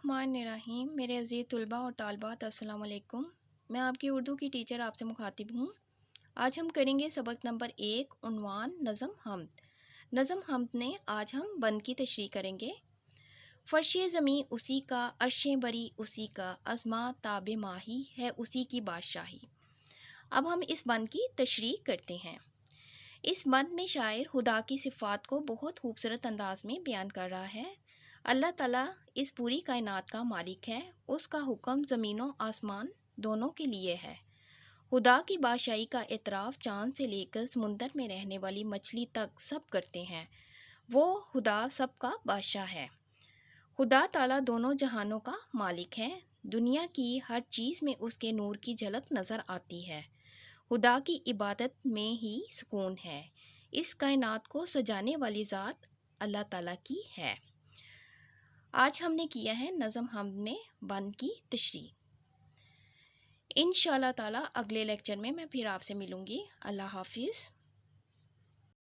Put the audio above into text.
الرحمن الرحیم میرے عزیز طلباء اور طالبات، السلام علیکم۔ میں آپ کی اردو کی ٹیچر آپ سے مخاطب ہوں۔ آج ہم کریں گے سبق نمبر 1، عنوان نظم حمد۔ نظم حمد نے آج ہم بند کی تشریح کریں گے۔ فرش زمیں اسی کا، عرش بری اسی کا، ازما تاب ماہی ہے اسی کی بادشاہی۔ اب ہم اس بند کی تشریح کرتے ہیں۔ اس بند میں شاعر خدا کی صفات کو بہت خوبصورت انداز میں بیان کر رہا ہے۔ اللہ تعالیٰ اس پوری کائنات کا مالک ہے، اس کا حکم زمین و آسمان دونوں کے لیے ہے۔ خدا کی بادشاہی کا اعتراف چاند سے لے کر سمندر میں رہنے والی مچھلی تک سب کرتے ہیں۔ وہ خدا سب کا بادشاہ ہے۔ خدا تعالیٰ دونوں جہانوں کا مالک ہے۔ دنیا کی ہر چیز میں اس کے نور کی جھلک نظر آتی ہے۔ خدا کی عبادت میں ہی سکون ہے۔ اس کائنات کو سجانے والی ذات اللہ تعالیٰ کی ہے۔ آج ہم نے کیا ہے نظم حمد میں بند کی تشریح۔ انشاءاللہ تعالیٰ اگلے لیکچر میں پھر آپ سے ملوں گی۔ اللہ حافظ۔